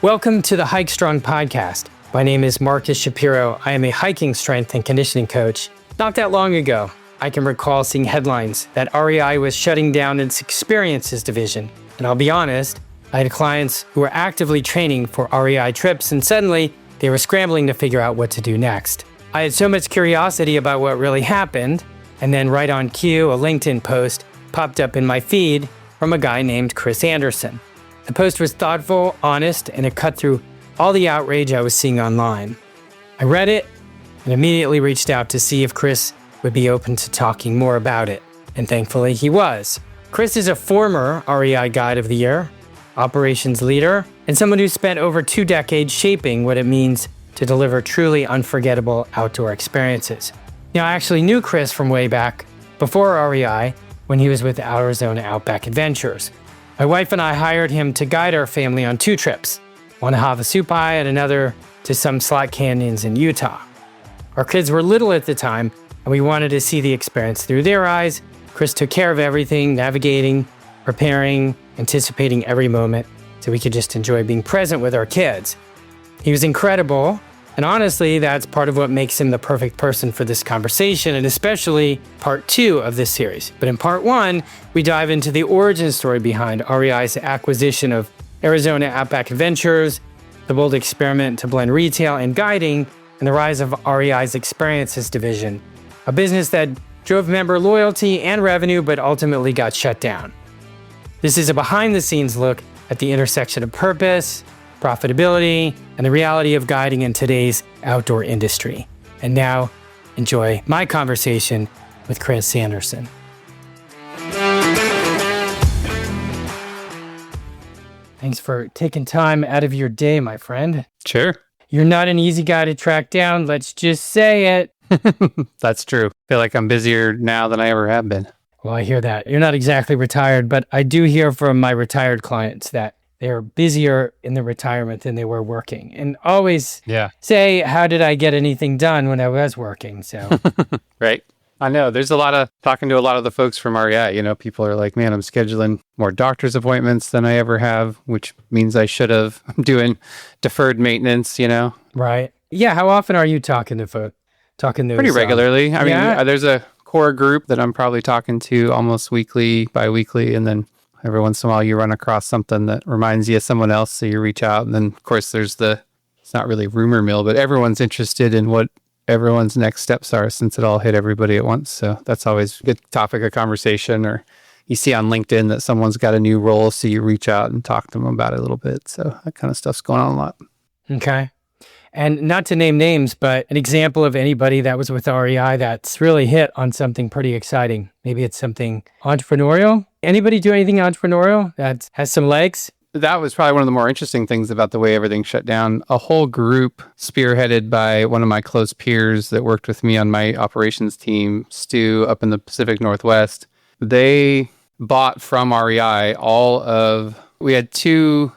Welcome to the Hike Strong podcast. My name is Marcus Shapiro. I am a hiking strength and conditioning coach. Not that long ago, I can recall seeing headlines that REI was shutting down its experiences division. And I'll be honest, I had clients who were actively training for REI trips, and suddenly they were scrambling to figure out what to do next. I had so much curiosity about what really happened, and then right on cue, a LinkedIn post popped up in my feed from a guy named Chris Anderson. The post was thoughtful, honest, and it cut through all the outrage I was seeing online. I read it and immediately reached out to see if Chris would be open to talking more about it, and thankfully he was. Chris is a former REI Guide of the Year, operations leader, and someone who spent over 2 decades shaping what it means to deliver truly unforgettable outdoor experiences. I actually knew Chris from way back before REI when he was with Arizona Outback Adventures. My wife and I hired him to guide our family on 2 trips, one to Havasupai and another to some slot canyons in Utah. Our kids were little at the time, and we wanted to see the experience through their eyes. Chris took care of everything, navigating, preparing, anticipating every moment, so we could just enjoy being present with our kids. He was incredible, and honestly, that's part of what makes him the perfect person for this conversation, and especially part 2 of this series. But in part 1, we dive into the origin story behind REI's acquisition of Arizona Outback Adventures, the bold experiment to blend retail and guiding, and the rise of REI's experiences division, a business that drove member loyalty and revenue, but ultimately got shut down. This is a behind-the-scenes look at the intersection of purpose, profitability, and the reality of guiding in today's outdoor industry. And now, enjoy my conversation with Chris Anderson. Thanks for taking time out of your day, my friend. Sure. You're not an easy guy to track down, let's just say it. That's true. I feel like I'm busier now than I ever have been. Well, I hear that. You're not exactly retired, but I do hear from my retired clients that they're busier in the retirement than they were working, and always say, how did I get anything done when I was working? So, Right. I know there's a lot of talking to a lot of the folks from REI, people are like, man, I'm scheduling more doctor's appointments than I ever have, which means I should have. I'm doing deferred maintenance, Right. Yeah. How often are you talking to folks? Pretty regularly. I mean, there's a core group that I'm probably talking to almost weekly, bi-weekly, and then every once in a while you run across something that reminds you of someone else, so you reach out. And then, of course, there's it's not really rumor mill, but everyone's interested in what everyone's next steps are since it all hit everybody at once. So that's always a good topic of conversation. Or you see on LinkedIn that someone's got a new role, so you reach out and talk to them about it a little bit. So that kind of stuff's going on a lot. Okay. And not to name names, but an example of anybody that was with REI that's really hit on something pretty exciting. Maybe it's something entrepreneurial. Anybody do anything entrepreneurial that has some legs? That was probably one of the more interesting things about the way everything shut down. A whole group spearheaded by one of my close peers that worked with me on my operations team, Stu, up in the Pacific Northwest. They bought from REI we had 2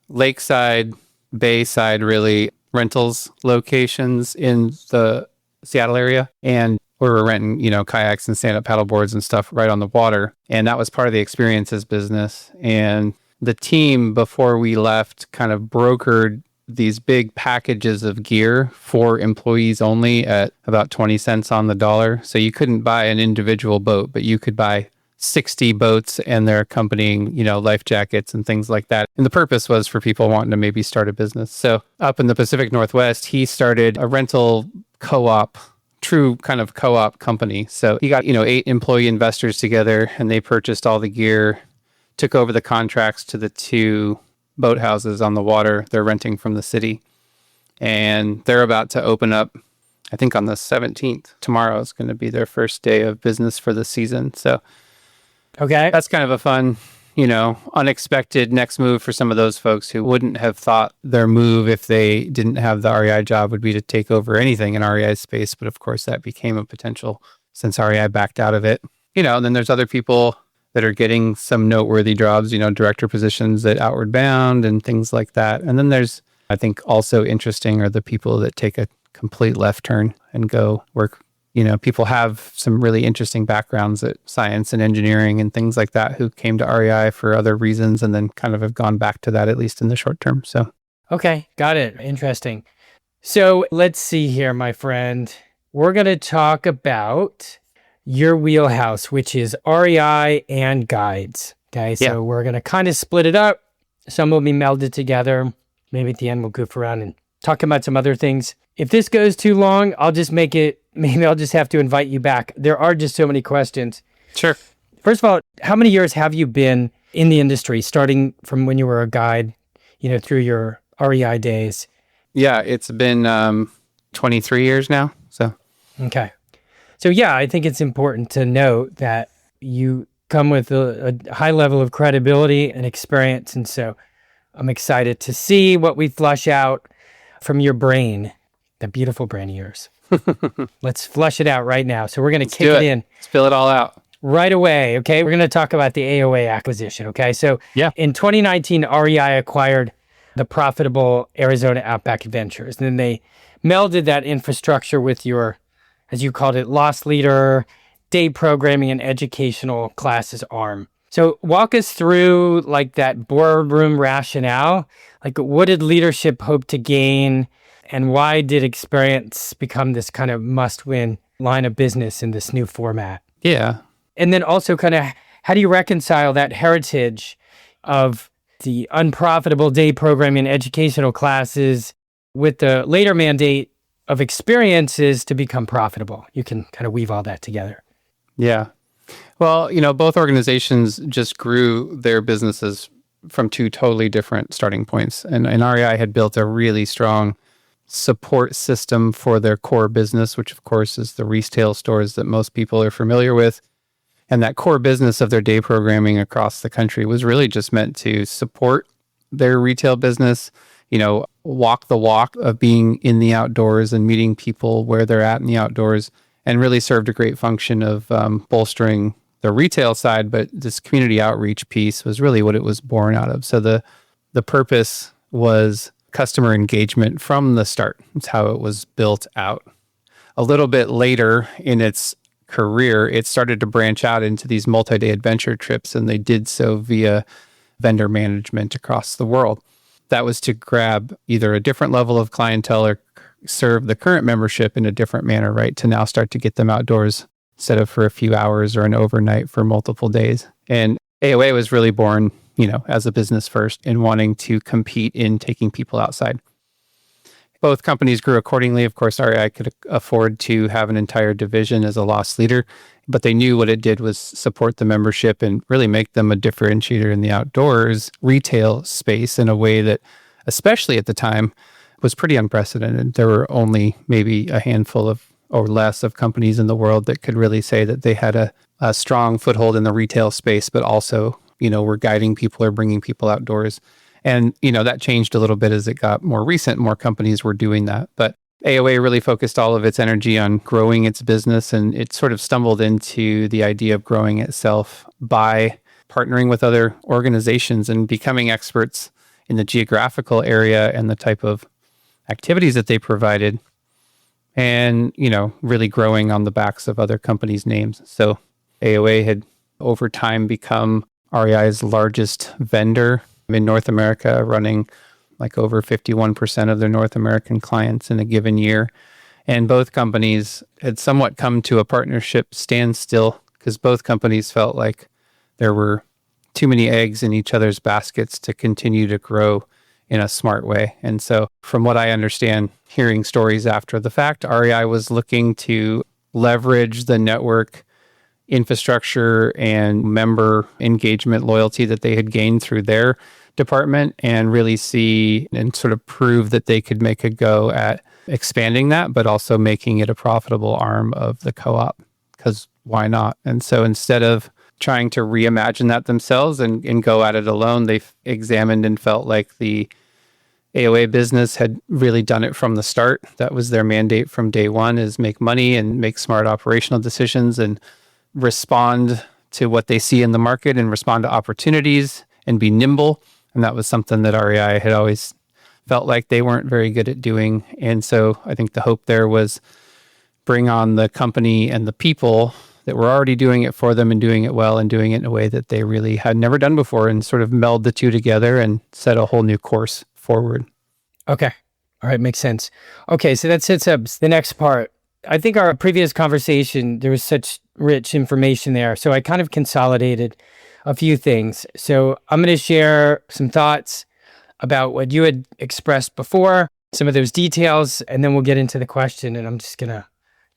lakeside, bayside really, rentals locations in the Seattle area, and we were renting, kayaks and stand-up paddle boards and stuff right on the water. And that was part of the experiences business. And the team, before we left, kind of brokered these big packages of gear for employees only at about 20 cents on the dollar. So you couldn't buy an individual boat, but you could buy 60 boats and their accompanying, life jackets and things like that. And the purpose was for people wanting to maybe start a business. So up in the Pacific Northwest, he started a rental co-op, true kind of co-op company. So he got, 8 employee investors together, and they purchased all the gear, took over the contracts to the 2 boathouses on the water they're renting from the city. And they're about to open up, I think on the 17th. Tomorrow is going to be their first day of business for the season. So okay, that's kind of a fun, unexpected next move for some of those folks who wouldn't have thought their move, if they didn't have the REI job, would be to take over anything in REI space. But of course, that became a potential since REI backed out of it. And then there's other people that are getting some noteworthy jobs, director positions at Outward Bound and things like that. And then there's, I think, also interesting are the people that take a complete left turn and go work. People have some really interesting backgrounds at science and engineering and things like that who came to REI for other reasons and then kind of have gone back to that, at least in the short term. So Okay, got it. Interesting. So let's see here, my friend. We're going to talk about your wheelhouse, which is REI and guides. Okay, Yeah, so we're going to kind of split it up. Some will be melded together. Maybe at the end we'll goof around and talk about some other things. If this goes too long, I'll just make it, maybe I'll just have to invite you back. There are just so many questions. sure. First of all, how many years have you been in the industry, starting from when you were a guide, through your REI days? Yeah, it's been 23 years now. So, Okay. So yeah, I think it's important to note that you come with a high level of credibility and experience. And so I'm excited to see what we flush out from your brain, that beautiful brain of yours. Let's flush it out right now. So we're going to kick do it it. in Spill it all out. right away. Okay. We're going to talk about the AOA acquisition. Okay. So Yeah. in 2019, REI acquired the profitable Arizona Outback Adventures. And then they melded that infrastructure with your, as you called it, loss leader, day programming, and educational classes arm. So walk us through like that boardroom rationale. Like, what did leadership hope to gain, and why did experience become this kind of must-win line of business in this new format? Yeah. And then also kind of how do you reconcile that heritage of the unprofitable day programming and educational classes with the later mandate of experiences to become profitable? You can kind of weave all that together. Yeah. Well, both organizations just grew their businesses from two totally different starting points. And REI had built a really strong support system for their core business, which of course is the retail stores that most people are familiar with. And that core business of their day programming across the country was really just meant to support their retail business, walk the walk of being in the outdoors and meeting people where they're at in the outdoors, and really served a great function of bolstering the retail side. But this community outreach piece was really what it was born out of. So the purpose was customer engagement from the start. It's how it was built out. A little bit later in its career, it started to branch out into these multi-day adventure trips, and they did so via vendor management across the world. That was to grab either a different level of clientele or serve the current membership in a different manner, right? To now start to get them outdoors instead of for a few hours or an overnight for multiple days. And AOA was really born, as a business first and wanting to compete in taking people outside. Both companies grew accordingly. Of course, REI could afford to have an entire division as a loss leader, but they knew what it did was support the membership and really make them a differentiator in the outdoors retail space in a way that, especially at the time, was pretty unprecedented. There were only maybe a handful of or less of companies in the world that could really say that they had a strong foothold in the retail space, but also, were guiding people or bringing people outdoors. And, that changed a little bit as it got more recent. More companies were doing that. But AOA really focused all of its energy on growing its business, and it sort of stumbled into the idea of growing itself by partnering with other organizations and becoming experts in the geographical area and the type of activities that they provided, and, really growing on the backs of other companies' names. So AOA had over time become REI's largest vendor in North America, running like over 51% of their North American clients in a given year. And both companies had somewhat come to a partnership standstill because both companies felt like there were too many eggs in each other's baskets to continue to grow in a smart way. And so from what I understand, hearing stories after the fact, REI was looking to leverage the network infrastructure and member engagement loyalty that they had gained through their department and really see and sort of prove that they could make a go at expanding that, but also making it a profitable arm of the co-op, because why not? And so instead of trying to reimagine that themselves and go at it alone, they examined and felt like the AOA business had really done it from the start. That was their mandate from day one, is make money and make smart operational decisions and respond to what they see in the market and respond to opportunities and be nimble. And that was something that REI had always felt like they weren't very good at doing. And so I think the hope there was bring on the company and the people that were already doing it for them and doing it well and doing it in a way that they really had never done before, and sort of meld the two together and set a whole new course forward. Okay. All right. Makes sense. Okay. So that sets up the next part. I think our previous conversation, there was such rich information there. So I kind of consolidated a few things. So I'm going to share some thoughts about what you had expressed before, some of those details, and then we'll get into the question, and I'm just going to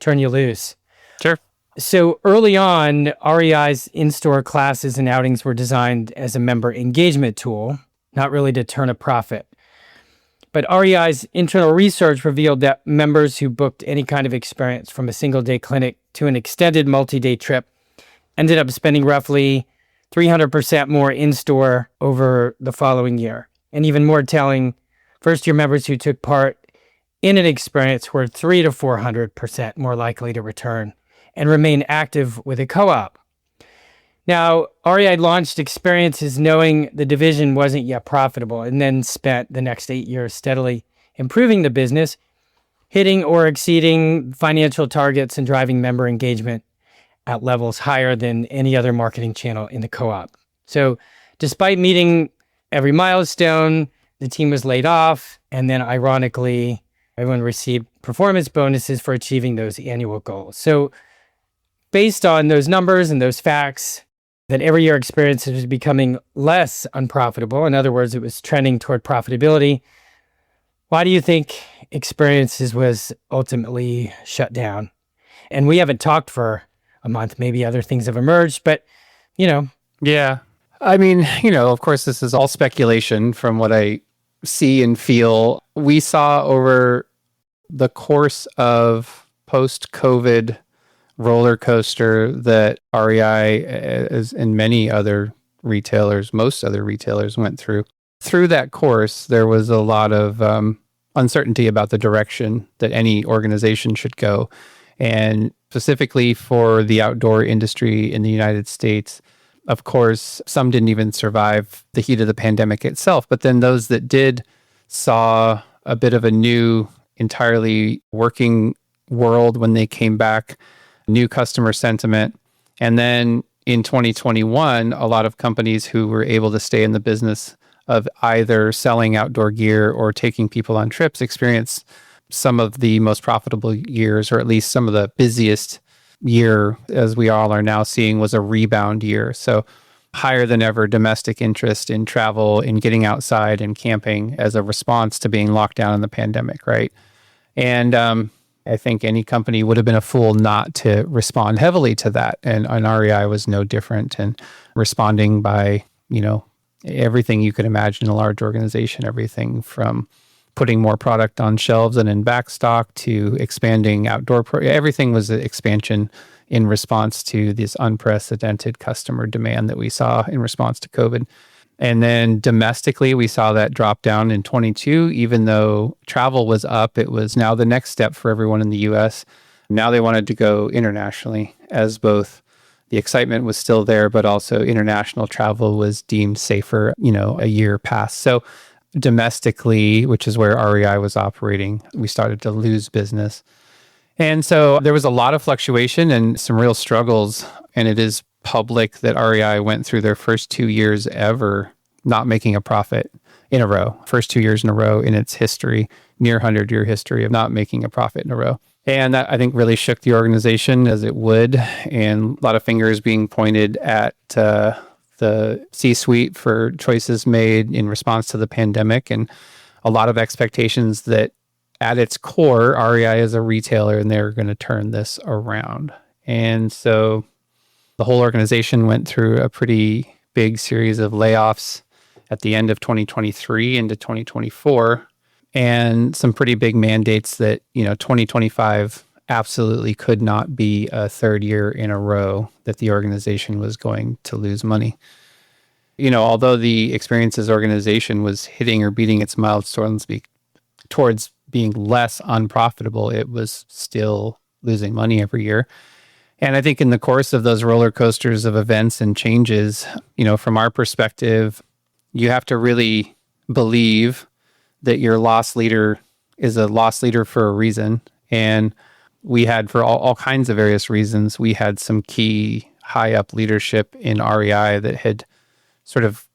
turn you loose. Sure. So early on, REI's in-store classes and outings were designed as a member engagement tool, not really to turn a profit. But REI's internal research revealed that members who booked any kind of experience from a single-day clinic to an extended multi-day trip ended up spending roughly 300% more in-store over the following year. And even more telling, first-year members who took part in an experience were 300 to 400% more likely to return and remain active with a co-op. Now, REI launched experiences knowing the division wasn't yet profitable and then spent the next 8 years steadily improving the business, hitting or exceeding financial targets and driving member engagement at levels higher than any other marketing channel in the co-op. So despite meeting every milestone, the team was laid off, and then ironically, everyone received performance bonuses for achieving those annual goals. So based on those numbers and those facts, that every year experience was becoming less unprofitable. In other words, it was trending toward profitability. Why do you think experiences was ultimately shut down? And we haven't talked for a month. Maybe other things have emerged, but Yeah. I mean, of course, this is all speculation from what I see and feel. We saw over the course of post-COVID roller coaster that REI, as and many other retailers, most other retailers went through. Through that course, there was a lot of uncertainty about the direction that any organization should go. And specifically for the outdoor industry in the United States, of course, some didn't even survive the heat of the pandemic itself. But then those that did saw a bit of a new, entirely working world when they came back, new customer sentiment. And then in 2021, a lot of companies who were able to stay in the business of either selling outdoor gear or taking people on trips experienced some of the most profitable years, or at least some of the busiest year, as we all are now seeing, was a rebound year. So higher than ever domestic interest in travel, in getting outside and camping as a response to being locked down in the pandemic, right? And I think any company would have been a fool not to respond heavily to that. And REI was no different, and responding by, everything you could imagine in a large organization, everything from putting more product on shelves and in back stock to expanding outdoor, everything was an expansion in response to this unprecedented customer demand that we saw in response to COVID. And then domestically, we saw that drop down in 22, even though travel was up. It was now the next step for everyone in the US. Now they wanted to go internationally, as both the excitement was still there, but also international travel was deemed safer, a year past. So domestically, which is where REI was operating, we started to lose business. And so there was a lot of fluctuation and some real struggles. And it is public that REI went through their first 2 years ever not making a profit in a row. First 2 years in a row in its history, near 100-year history of not making a profit in a row. And that, I think, really shook the organization, as it would. And a lot of fingers being pointed at the C-suite for choices made in response to the pandemic, and a lot of expectations that at its core, REI is a retailer and they're going to turn this around. And so the whole organization went through a pretty big series of layoffs at the end of 2023 into 2024, and some pretty big mandates that, 2025 absolutely could not be a third year in a row that the organization was going to lose money. Although the experiences organization was hitting or beating its milestones towards being less unprofitable, it was still losing money every year. And I think in the course of those roller coasters of events and changes, from our perspective, you have to really believe that your loss leader is a loss leader for a reason. And we had, for all kinds of various reasons, we had some key high up leadership in REI that had sort of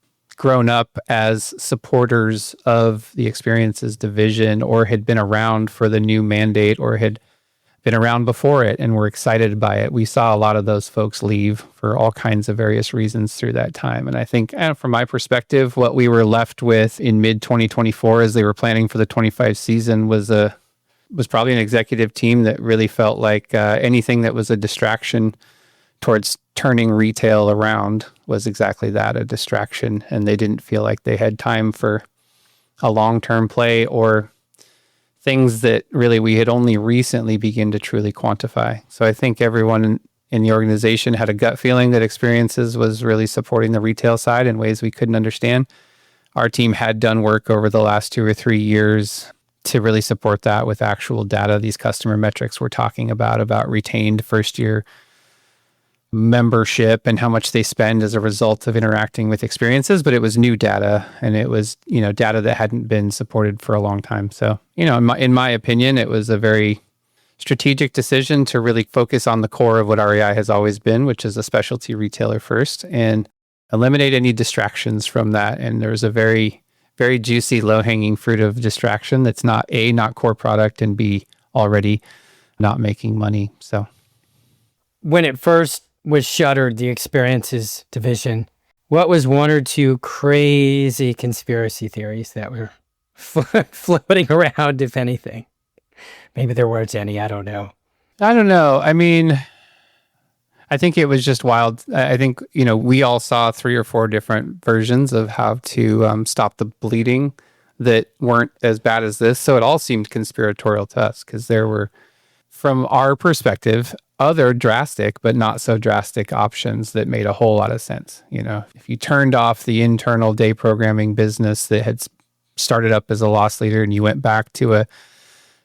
grown up as supporters of the experiences division or had been around for the new mandate or had been around before it and were excited by it. We saw a lot of those folks leave for all kinds of various reasons through that time. And I think from my perspective, what we were left with in mid 2024 as they were planning for the 25 season was probably an executive team that really felt like anything that was a distraction towards turning retail around was exactly that, a distraction. And they didn't feel like they had time for a long-term play or things that really we had only recently begun to truly quantify. So I think everyone in the organization had a gut feeling that Experiences was really supporting the retail side in ways we couldn't understand. Our team had done work over the last 2 or 3 years to really support that with actual data, these customer metrics we're talking about retained first-year membership and how much they spend as a result of interacting with Experiences, but it was new data and it was, data that hadn't been supported for a long time. So, in my opinion, it was a very strategic decision to really focus on the core of what REI has always been, which is a specialty retailer first, and eliminate any distractions from that. And there's a very, very juicy low-hanging fruit of distraction that's not core product, and B, already not making money. So When it first was shuttered, the Experiences division, what was one or two crazy conspiracy theories that were floating around, if anything? Maybe there weren't any, I don't know. I mean, I think it was just wild. I think, we all saw 3 or 4 different versions of how to stop the bleeding that weren't as bad as this. So it all seemed conspiratorial to us because there were, from our perspective, other drastic but not so drastic options that made a whole lot of sense. If you turned off the internal day programming business that had started up as a loss leader and you went back to a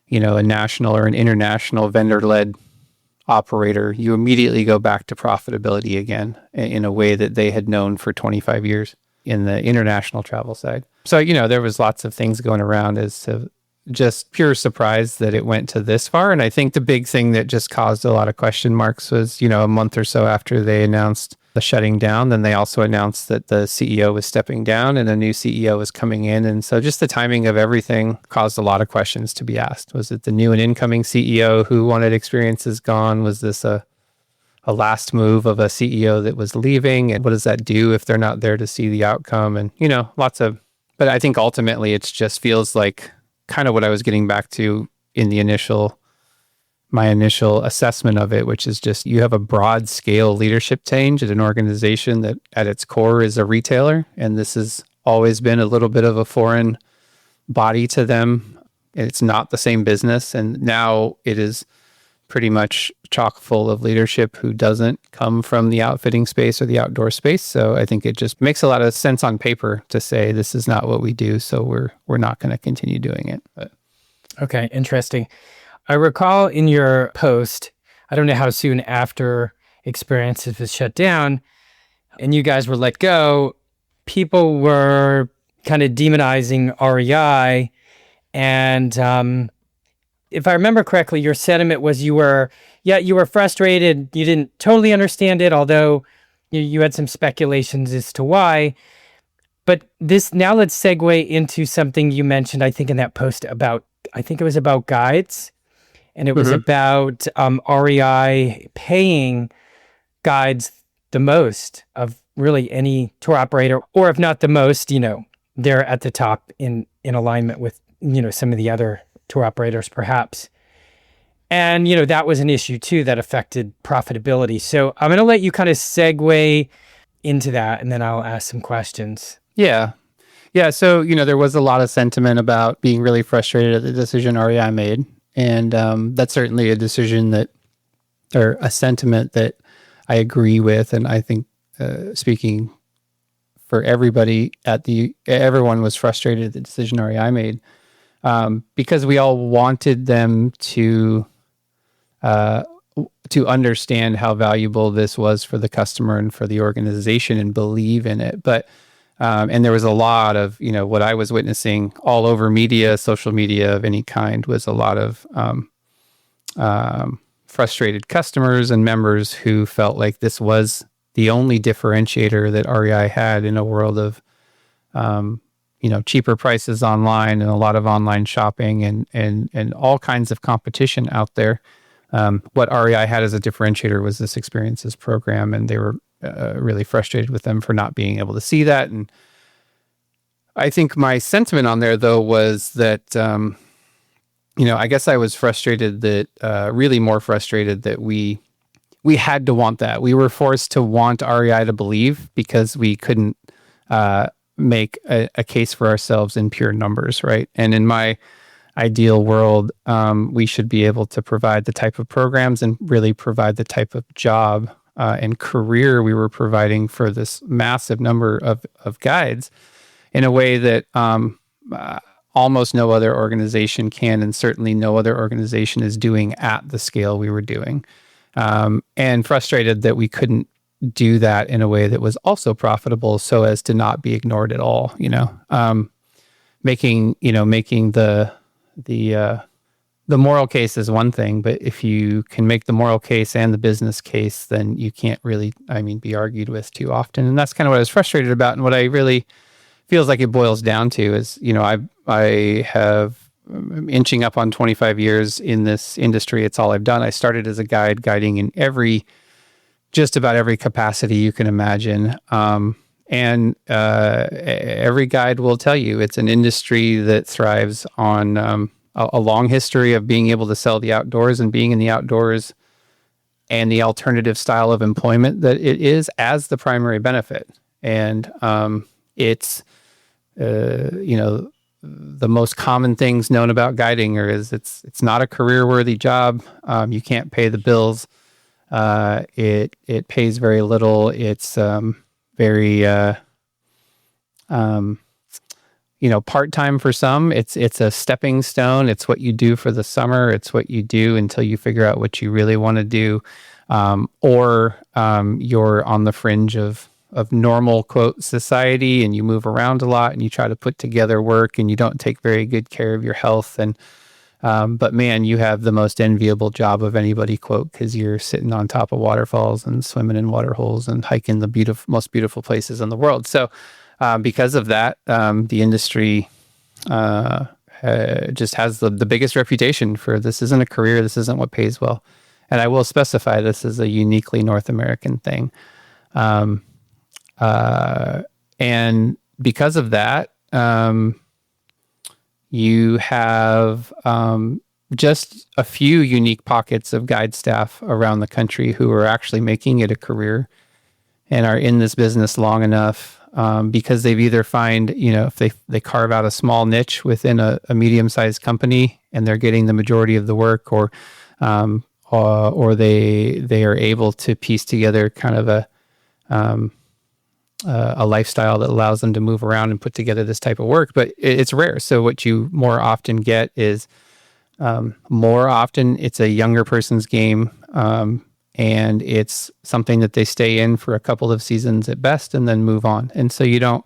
national or an international vendor-led operator, you immediately go back to profitability again in a way that they had known for 25 years in the international travel side. So, there was lots of things going around as to just pure surprise that it went to this far. And I think the big thing that just caused a lot of question marks was, a month or so after they announced the shutting down, then they also announced that the CEO was stepping down and a new CEO was coming in. And so just the timing of everything caused a lot of questions to be asked. Was it the new and incoming CEO who wanted Experiences gone? Was this a last move of a CEO that was leaving? And what does that do if they're not there to see the outcome? And, but I think ultimately it just feels like kind of what I was getting back to in my initial assessment of it, which is just you have a broad scale leadership change at an organization that at its core is a retailer. And this has always been a little bit of a foreign body to them. It's not the same business. And now it is pretty much chock full of leadership who doesn't come from the outfitting space or the outdoor space. So I think it just makes a lot of sense on paper to say this is not what we do, so we're not going to continue doing it. But. Okay, interesting. I recall in your post, I don't know how soon after Experiences was shut down and you guys were let go, people were kind of demonizing REI. And if I remember correctly, your sentiment was you were frustrated. You didn't totally understand it, although you had some speculations as to why. But now let's segue into something you mentioned, I think, in that post I think it was about guides. And it was about REI paying guides the most of really any tour operator, or if not the most, they're at the top in alignment with, some of the other tour operators perhaps. And, that was an issue too that affected profitability. So I'm going to let you kind of segue into that and then I'll ask some questions. Yeah. Yeah. So, there was a lot of sentiment about being really frustrated at the decision REI made. And that's certainly a decision or a sentiment that I agree with. And I think speaking for everybody everyone was frustrated at the decision REI made because we all wanted them to understand how valuable this was for the customer and for the organization and believe in it. But and there was a lot of, what I was witnessing all over media, social media of any kind, was a lot of frustrated customers and members who felt like this was the only differentiator that REI had in a world of cheaper prices online and a lot of online shopping and all kinds of competition out there. What REI had as a differentiator was this experiences program, and they were really frustrated with them for not being able to see that. And I think my sentiment on there, though, was that, I guess I was frustrated that, really more frustrated that we had to want that. We were forced to want REI to believe because we couldn't make a case for ourselves in pure numbers, right? And in my ideal world, we should be able to provide the type of programs and really provide the type of job and career we were providing for this massive number of guides in a way that almost no other organization can, and certainly no other organization is doing at the scale we were doing. And frustrated that we couldn't do that in a way that was also profitable so as to not be ignored at all, making the moral case is one thing, but if you can make the moral case and the business case, then you can't really, be argued with too often. And that's kind of what I was frustrated about. And what I really feels like it boils down to is, I have inching up on 25 years in this industry. It's all I've done. I started as a guide, guiding in just about every capacity you can imagine. And every guide will tell you it's an industry that thrives on a long history of being able to sell the outdoors and being in the outdoors and the alternative style of employment that it is as the primary benefit. And it's, the most common things known about guiding is it's not a career-worthy job. You can't pay the bills. It pays very little. It's very part-time for some. It's a stepping stone. It's what you do for the summer. It's what you do until you figure out what you really want to do, or you're on the fringe of normal, quote, society, and you move around a lot and you try to put together work and you don't take very good care of your health. And but man, you have the most enviable job of anybody, quote, because you're sitting on top of waterfalls and swimming in water holes and hiking the most beautiful places in the world. So because of that, the industry just has the biggest reputation for this isn't a career, this isn't what pays well. And I will specify this is a uniquely North American thing. And because of that, you have just a few unique pockets of guide staff around the country who are actually making it a career and are in this business long enough because they've either if they carve out a small niche within a medium-sized company and they're getting the majority of the work, or they are able to piece together kind of a lifestyle that allows them to move around and put together this type of work, but it's rare. So what you more often get is it's a younger person's game, and it's something that they stay in for a couple of seasons at best and then move on. And so you don't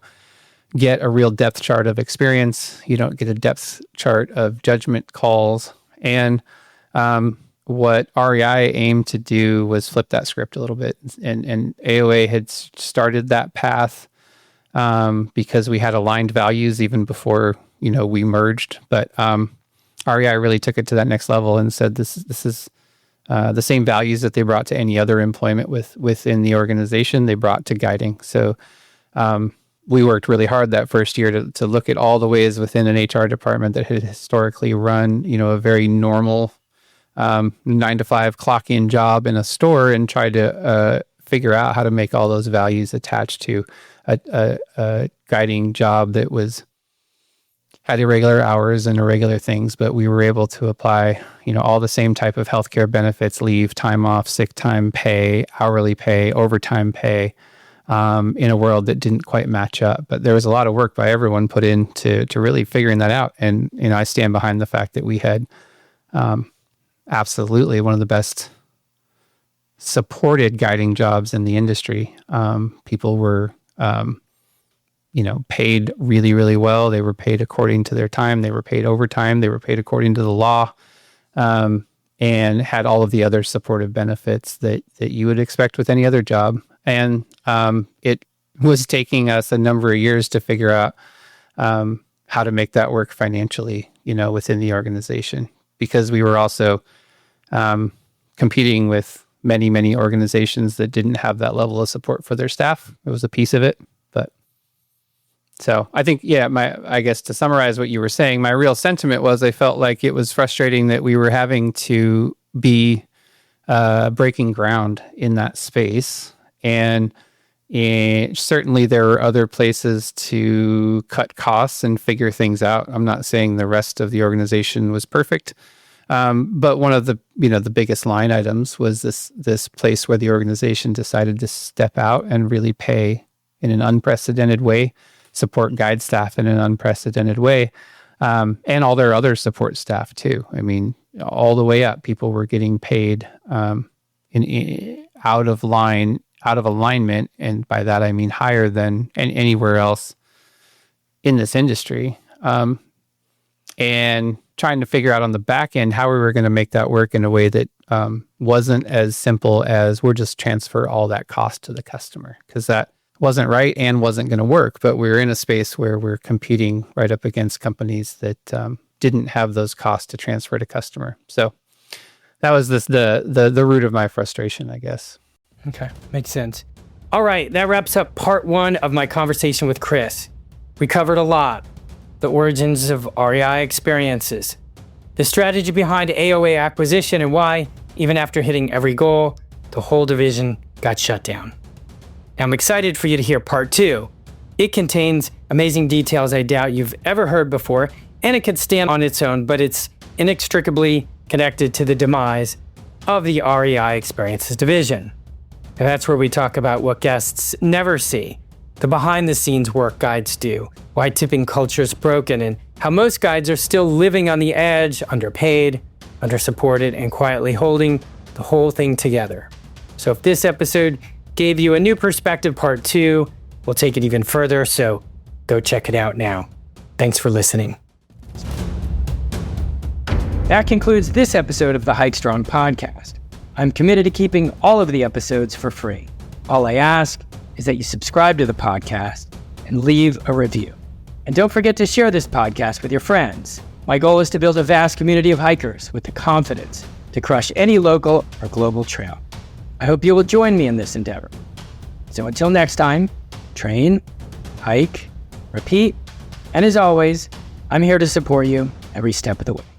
get a real depth chart of experience. You don't get a depth chart of judgment calls. And what REI aimed to do was flip that script a little bit. And AOA had started that path because we had aligned values even before, we merged. But REI really took it to that next level and said, this is the same values that they brought to any other employment within the organization, they brought to guiding. So we worked really hard that first year to look at all the ways within an HR department that had historically run, a very normal 9-to-5 clock-in job in a store, and try to figure out how to make all those values attached to a guiding job that had irregular hours and irregular things, but we were able to apply, all the same type of healthcare benefits, leave, time off, sick time pay, hourly pay, overtime pay, in a world that didn't quite match up. But there was a lot of work by everyone put in to really figuring that out. And, I stand behind the fact that we had absolutely one of the best supported guiding jobs in the industry. People were, paid really, really well. They were paid according to their time. They were paid overtime. They were paid according to the law, and had all of the other supportive benefits that you would expect with any other job. And it was taking us a number of years to figure out how to make that work financially, within the organization, because we were also competing with many, many organizations that didn't have that level of support for their staff. It was a piece of it. But so I think, I guess to summarize what you were saying, my real sentiment was I felt like it was frustrating that we were having to be breaking ground in that space. And certainly there were other places to cut costs and figure things out. I'm not saying the rest of the organization was perfect. But one of the biggest line items was this place where the organization decided to step out and really pay in an unprecedented way, support guide staff in an unprecedented way, and all their other support staff too. I mean, all the way up, people were getting paid out of alignment, and by that I mean higher than anywhere else in this industry. And trying to figure out on the back end how we were going to make that work in a way that wasn't as simple as we're just transfer all that cost to the customer, because that wasn't right and wasn't going to work. But we were in a space where we're competing right up against companies that didn't have those costs to transfer to customer. So that was the root of my frustration, I guess. Okay, makes sense. All right, that wraps up part 1 of my conversation with Chris. We covered a lot. The origins of REI experiences, the strategy behind AOA acquisition, and why, even after hitting every goal, the whole division got shut down. Now, I'm excited for you to hear part 2. It contains amazing details I doubt you've ever heard before, and it could stand on its own, but it's inextricably connected to the demise of the REI experiences division. And that's where we talk about what guests never see, the behind-the-scenes work guides do, why tipping culture is broken, and how most guides are still living on the edge, underpaid, undersupported, and quietly holding the whole thing together. So if this episode gave you a new perspective, part 2, we'll take it even further, so go check it out now. Thanks for listening. That concludes this episode of the Hike Strong podcast. I'm committed to keeping all of the episodes for free. All I ask is that you subscribe to the podcast and leave a review. And don't forget to share this podcast with your friends. My goal is to build a vast community of hikers with the confidence to crush any local or global trail. I hope you will join me in this endeavor. So until next time, train, hike, repeat, and as always, I'm here to support you every step of the way.